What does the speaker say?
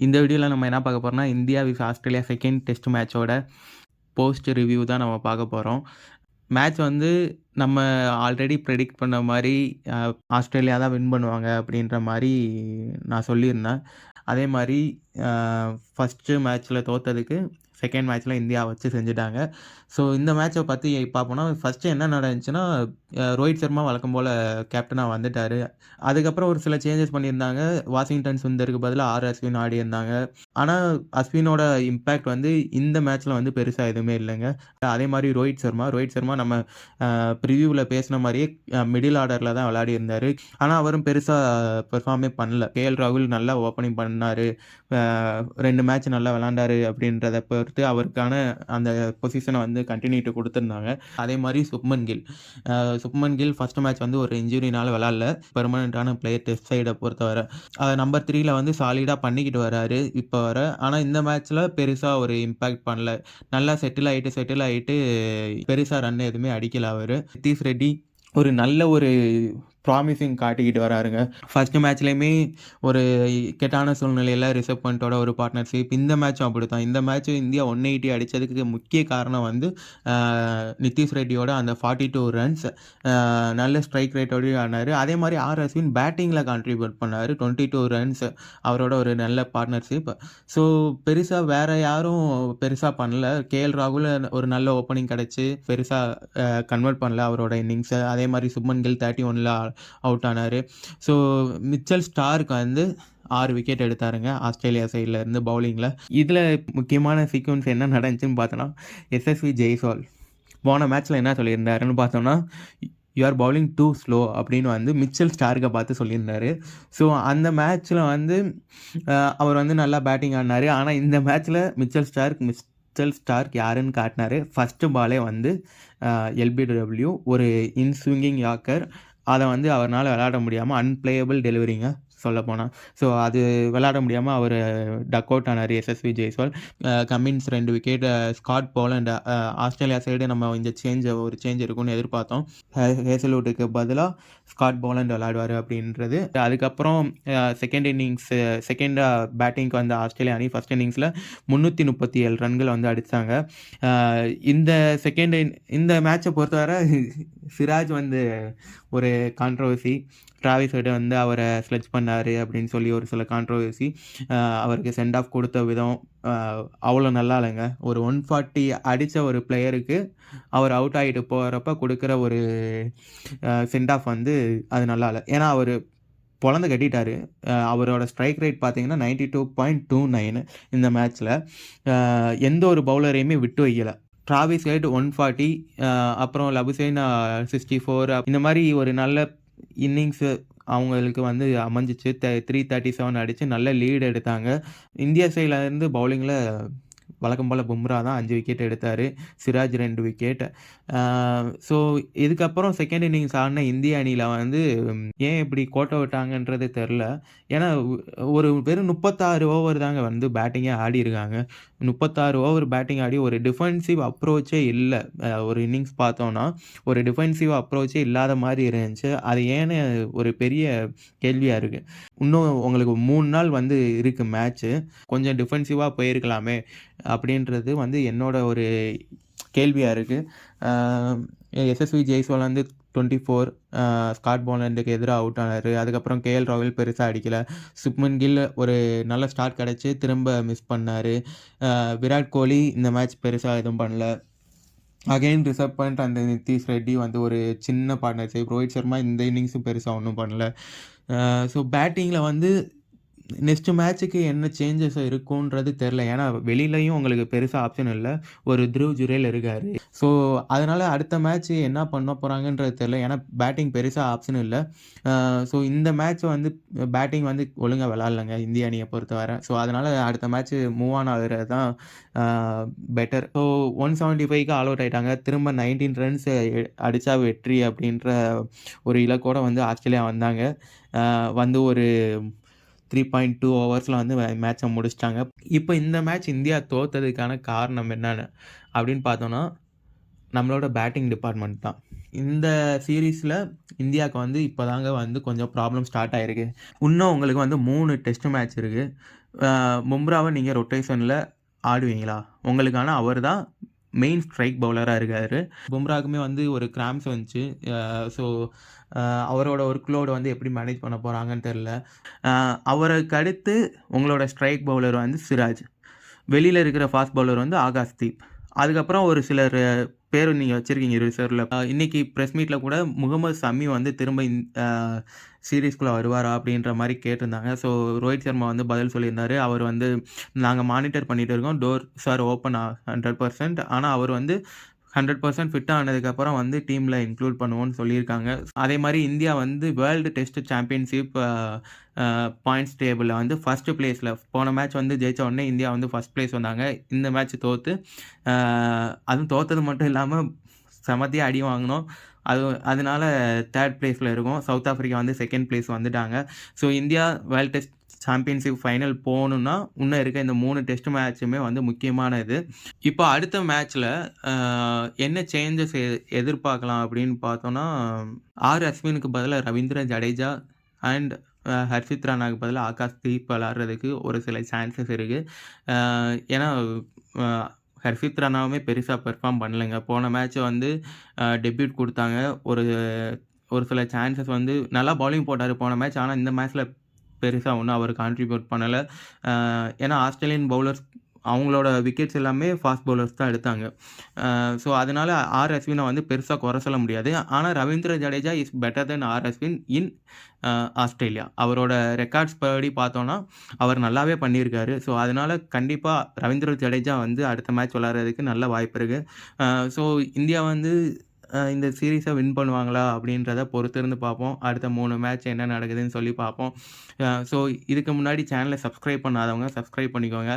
இந்த வீடியோவில் நம்ம என்ன பார்க்க போகிறோம்னா, India vs Australia second test மேட்சோட போஸ்ட் ரிவ்யூ தான் நம்ம பார்க்க போகிறோம். மேட்ச் வந்து நம்ம ஆல்ரெடி ப்ரெடிக்ட் பண்ண மாதிரி ஆஸ்திரேலியா தான் வின் பண்ணுவாங்க அப்படின்ற மாதிரி நான் சொல்லியிருந்தேன். அதே மாதிரி ஃபஸ்ட்டு மேட்ச்சில் தோற்றதுக்கு செகண்ட் மேட்ச்சில் இந்தியா வச்சு செஞ்சுட்டாங்க. ஸோ இந்த மேட்சை பற்றி பார்ப்போம்னா, ஃபஸ்ட்டு என்ன நடந்துச்சுன்னா, ரோஹித் சர்மா வழக்கம் போல் கேப்டனாக வந்துட்டார். அதுக்கப்புறம் ஒரு சில சேஞ்சஸ் பண்ணியிருந்தாங்க. வாஷிங்டன் சுந்தருக்கு பதிலாக அஸ்வின் ஆடியிருந்தாங்க. ஆனால் அஸ்வினோட இம்பேக்ட் வந்து இந்த மேட்ச்சில் வந்து பெருசாக எதுவுமே இல்லைங்க. அதே மாதிரி ரோஹித் சர்மா நம்ம ப்ரிவியூவில் பேசின மாதிரியே மிடில் ஆர்டரில் தான் விளையாடியிருந்தார். ஆனால் அவரும் பெருசாக பெர்ஃபார்மே பண்ணல. கேஎல் ராகுல் நல்லா ஓப்பனிங் பண்ணார், 2 மேட்ச் நல்லா விளாண்டாரு அப்படின்றத பொறுத்து அவருக்கான அந்த பொசிஷனை வந்து கண்டினியூட்டி கொடுத்துருந்தாங்க. அதே மாதிரி சுப்மன் கில் ஃபஸ்ட் மேட்ச் வந்து ஒரு இன்ஜுரினால விளாட்ல. பெர்மனண்ட்டான பிளேயர் டெஸ்ட் சைடை பொறுத்தவரை நம்பர் 3ல வந்து சாலிடாக பண்ணிக்கிட்டு வராரு இப்போ வர. ஆனால் இந்த மேட்ச்சில் பெருசாக ஒரு இம்பேக்ட் பண்ணல. நல்லா செட்டில் ஆகிட்டு பெருசாக ரன் எதுவுமே அடிக்கல அவர். நித்தீஷ் ரெட்டி ஒரு நல்ல ஒரு ப்ராமிசிங் காட்டிக்கிட்டு வராருங்க. ஃபஸ்ட்டு மேட்ச்லேயுமே ஒரு இக்கட்டான சூழ்நிலையில் ரிஷப் பண்டோட ஒரு பார்ட்னர்ஷிப். இந்த மேட்சும் அப்படி தான். இந்த மேட்ச் இந்தியா 180 அடித்ததுக்கு முக்கிய காரணம் வந்து நித்தீஷ் ரெட்டியோட அந்த 42 ரன்ஸ், நல்ல ஸ்ட்ரைக் ரேட்டோடய ஆனார். அதே மாதிரி அஸ்வின் பேட்டிங்கில் கான்ட்ரிபியூட் பண்ணார், 22 ரன்ஸ், அவரோட ஒரு நல்ல பார்ட்னர்ஷிப். ஸோ பெருசாக வேறு யாரும் பெருசாக பண்ணல. கேஎல் ராகுல் ஒரு நல்ல ஓப்பனிங் கிடச்சி பெருசாக கன்வெர்ட் பண்ணல அவரோட இன்னிங்ஸை. அதே மாதிரி சுப்மன் கில் 31ல் அவுட் ஆனார். ஸோ மிச்சல் ஸ்டார்க் வந்து 6 விக்கெட் எடுத்தாருங்க ஆஸ்திரேலியா சைடில் இருந்து பவுலிங்கில். இதில் முக்கியமான சீக்வன்ஸ் என்ன நடந்துச்சுன்னு பார்த்தோன்னா, எஸ்எஸ்வி ஜெய்ஸ்வால் போன மேட்ச்சில் என்ன சொல்லியிருந்தாருன்னு பார்த்தோம்னா, you are bowling too slow அப்படின்னு வந்து மிச்சல் ஸ்டார்க்கை பார்த்து சொல்லியிருந்தார். ஸோ அந்த மேட்ச்சில் வந்து அவர் வந்து நல்லா பேட்டிங் ஆடினார். ஆனால் இந்த மேட்ச்சில் மிச்சல் ஸ்டார்க் யாருன்னு காட்டினார். ஃபஸ்ட்டு பாலே வந்து எல்பிடபிள்யூ ஒரு இன்ஸ்விங்கிங் யாக்கர். அதை வந்து அவரால் விளையாட முடியாமல் அன்பிளேயபிள் டெலிவரிங்க சொல்லப்போனால். ஸோ அது விளையாட முடியாமல் அவர் டக் அவுட் ஆனார் எஸ்எஸ்வி Jaiswal. Cummins 2 wicket, Scott Boland. Australia side நம்ம இந்த ஒரு சேஞ்ச் இருக்குன்னு எதிர்பார்த்தோம். ஹேசல்வுட்டுக்கு பதிலாக ஸ்காட் போலண்ட் விளையாடுவார் அப்படின்றது. அதுக்கப்புறம் செகண்ட் பேட்டிங்க்கு வந்த ஆஸ்திரேலியா அணி ஃபஸ்ட் இன்னிங்ஸில் 337 ரன்கள் வந்து அடித்தாங்க. இந்த மேட்சை பொறுத்தவரை சிராஜ் வந்து ஒரு கான்ட்ரவர்சி. டிராவிஸ் ஹெட் வந்து அவரை ஸ்லெட்ச் பண்ணார் அப்படின்னு சொல்லி ஒரு சில கான்ட்ரவர்சி. அவருக்கு சென்ட் ஆஃப் கொடுத்த விதம் அவ்வளோ நல்லா இல்லைங்க. ஒரு 140 அடித்த ஒரு பிளேயருக்கு அவர் அவுட் ஆகிட்டு போகிறப்ப கொடுக்குற ஒரு சென்ட் ஆஃப் வந்து அது நல்லா இல்லை. ஏன்னா அவர் பொழந்து கட்டிட்டார். அவரோட ஸ்ட்ரைக் ரேட் பார்த்தீங்கன்னா 92.29 இந்த மேட்ச்சில். எந்த ஒரு பவுலரையுமே விட்டு வைக்கலை. டிராவிஸ் ஹெட் 140, அப்புறம் லபுசைன் 64, இந்த மாதிரி ஒரு நல்ல இன்னிங்ஸு அவங்களுக்கு வந்து அமைஞ்சிச்சு. 337 அடித்து நல்ல லீடு எடுத்தாங்க. இந்தியா சைட்லேருந்து பவுலிங்கில் வழக்கம் போல் பும்ரா தான் 5 விக்கெட் எடுத்தார், சிராஜ் 2 விக்கெட். ஸோ இதுக்கப்புறம் செகண்ட் இன்னிங்ஸ் ஆடின இந்திய அணியில் வந்து ஏன் இப்படி கோட்டை விட்டாங்கன்றது தெரில. ஏன்னா வெறும் 36 ஓவர் தாங்க வந்து பேட்டிங்கே ஆடிருக்காங்க. 36 ஓவர் பேட்டிங் ஆடி ஒரு டிஃபென்சிவ் அப்ரோச்சே இல்லை. ஒரு இன்னிங்ஸ் பார்த்தோன்னா ஒரு டிஃபென்சிவ் அப்ரோச்சே இல்லாத மாதிரி இருந்துச்சு. அது ஏன்னு ஒரு பெரிய கேள்வியாக இருக்குது. இன்னும் உங்களுக்கு 3 நாள் வந்து இருக்குது மேட்ச்சு, கொஞ்சம் டிஃபென்சிவாக போயிருக்கலாமே அப்படின்றது வந்து என்னோட ஒரு கேள்வியாக இருக்குது. எஸ்எஸ்வி ஜெய்ஸ்வால் வந்து 24, ஸ்காட் போலண்டுக்கு எதிராக அவுட் ஆனார். அதுக்கப்புறம் கேஎல் ராகுல் பெருசாக அடிக்கலை. சுப்மன் கில் ஒரு நல்ல ஸ்டார்ட் கிடச்சி திரும்ப மிஸ் பண்ணார். விராட் கோலி இந்த மேட்ச் பெருசாக எதுவும் பண்ணல. அகெயின் ரிஷப் பண்ட் அண்ட் நித்தீஷ் ரெட்டி வந்து ஒரு சின்ன பார்ட்னர்ஷிப். ரோஹித் சர்மா இந்த இன்னிங்ஸும் பெருசாக ஒன்றும் பண்ணல. ஸோ பேட்டிங்கில் வந்து நெக்ஸ்ட்டு மேட்ச்சுக்கு என்ன சேஞ்சஸ் இருக்குன்றது தெரில. ஏன்னா வெளியிலையும் உங்களுக்கு பெருசாக ஆப்ஷன் இல்லை. ஒரு த்ருவ் ஜுரேல் இருக்கார். ஸோ அதனால் அடுத்த மேட்ச்சு என்ன பண்ண போகிறாங்கன்றது தெரில. ஏன்னா பேட்டிங் பெருசாக ஆப்ஷன் இல்லை. ஸோ இந்த மேட்ச் வந்து பேட்டிங் வந்து ஒழுங்காக விளாட்லங்க இந்திய அணியை பொறுத்தவரை. ஸோ அதனால் அடுத்த மேட்ச்சு மூவ் ஆன் ஆகிறது தான் பெட்டர். ஸோ 175க்கு ஆல் அவுட் ஆகிட்டாங்க. திரும்ப 19 ரன்ஸ் அடித்தா வெற்றி அப்படின்ற ஒரு இலக்கோடு வந்து ஆஸ்திரேலியா வந்தாங்க. வந்து ஒரு 3.2 ஓவர்ஸில் வந்து மேட்சை முடிச்சிட்டாங்க. இப்போ இந்த மேட்ச் இந்தியா தோற்றதுக்கான காரணம் என்னென்னு அப்படின்னு பார்த்தோன்னா, நம்மளோட பேட்டிங் டிபார்ட்மெண்ட் தான். இந்த சீரீஸில் இந்தியாவுக்கு வந்து இப்போ தாங்க வந்து கொஞ்சம் ப்ராப்ளம் ஸ்டார்ட் ஆகிருக்கு. இன்னும் உங்களுக்கு வந்து 3 டெஸ்ட் மேட்ச் இருக்குது. பும்ராவ நீங்க ரொட்டேஷன்ல ஆடுவீங்களா? உங்களுக்கான அவர் தான் மெயின் ஸ்ட்ரைக் பவுலரா இருக்காரு. பும்ராவுக்குமே வந்து ஒரு கிராம்ப்ஸ் வந்துச்சு. ஸோ அவரோட ஒர்க் லோட் வந்து எப்படி மேனேஜ் பண்ண போறாங்கன்னு தெரியல. அவருக்கு அடுத்து உங்களோட ஸ்ட்ரைக் பவுலர் வந்து சிராஜ். வெளியில இருக்கிற ஃபாஸ்ட் பவுலர் வந்து ஆகாஷ்தீப். அதுக்கப்புறம் ஒரு சிலர் பேர் நீங்க வச்சிருக்கீங்க ரிசர்வ்ல. இன்னைக்கு பிரஸ் மீட்ல கூட முகமது ஷமி வந்து திரும்ப சீரிஸ்குள்ள வருவாரா? அப்படின்ற மாரி கேட்டிருந்தாங்க. ஸோ ரோஹித் சர்மா வந்து பதில் சொல்லியிருந்தாரு. அவர் வந்து நாங்க மானிட்டர் பண்ணிட்டு இருக்கோம். Doors R open 100%. ஆனா அவர் வந்து 100% ஃபிட் ஆனதுக்கப்புறம் வந்து டீம்ல இன்க்ளூட் பண்ணுவோம்னு சொல்லியிருக்காங்க. அதே மாரி இந்தியா வந்து வேர்ல்டு டெஸ்ட் சாம்பியன்ஷிப் பாயிண்ட்ஸ் டேபிள்ல வந்து ஃபர்ஸ்ட் பிளேஸ்ல போன மேட்ச் வந்து ஜெயிச்ச உடனே இந்தியா வந்து ஃபர்ஸ்ட் பிளேஸ் வந்தாங்க. இந்த மேட்ச் தோத்து அதுவும் தோத்தது மட்டும் இல்லாம செமத்தியா அடி வாங்குனோம். அதனால 3 பிளேஸ்ல இருக்கோம். சவுத் ஆஃப்ரிக்கா வந்து 2ண்ட் பிளேஸ் வந்துட்டாங்க. So India world test championship final போணும்னா, இன்னும் இருக்க இந்த 3 டெஸ்ட் மேட்சுமே வந்து முக்கியமான இது. இப்போ அடுத்த மேட்ச்ல அ என்ன சேஞ்சஸ் எதிர்பார்க்கலாம் அப்படின்னு பார்த்தோம்னா, அஸ்வினுக்கு பதிலா ரவீந்திர ஜடேஜா அண்ட் ஹர்ஷித் ராணாவுக்கு பதிலா ஆகாஷ்தீப் விளையாடுறதுக்கு ஒரு சில சான்சஸ் இருக்கு. ஏன்னா அ ஹர்ஷித் ராணாவுமே பெருசா பெர்ஃபார்ம் பண்ணலங்க. போன மேட்ச் வந்து டெபியூட் குடுத்தாங்க. ஒரு ஒரு சில சான்சஸ் வந்து நல்லா பவுலிங் போட்டாரு போன மேட்ச். ஆனா இந்த மேட்ச்ல பெருசா ஒண்ணும் அவர் கான்ட்ரிபியூட் பண்ணல. ஏன்னா ஆஸ்திரேலியன் பவுலர்ஸ் அவங்களோட விக்கெட்ஸ் எல்லாமே ஃபாஸ்ட் பவுலர்ஸ் தான் எடுத்தாங்க. ஸோ அதனால அஸ்வின வந்து பெருசா குறை சொல்ல முடியாது. ஆனா Ravindra Jadeja is better then Ashwin in Australia. அவரோட ரெக்கார்ட்ஸ் படி பார்த்தோம்னா, அவர் நல்லாவே பண்ணியிருக்காரு. ஸோ அதனால கண்டிப்பா ரவீந்திர ஜடேஜா வந்து அடுத்த மேட்ச் விளையாடுறதுக்கு நல்ல வாய்ப்பு இருக்கு. ஸோ இந்தியா வந்து இந்த சீரிஸ வின் பண்ணுவாங்களா? அப்படின்றத பொறுத்திருந்து பார்ப்போம். அடுத்த 3 மேட்ச் என்ன நடக்குதுன்னு சொல்லி பார்ப்போம். ஸோ இதுக்கு முன்னாடி சேனல சப்ஸ்கிரைப் பண்ணாதவங்க சப்ஸ்கிரைப் பண்ணிக்கோங்க.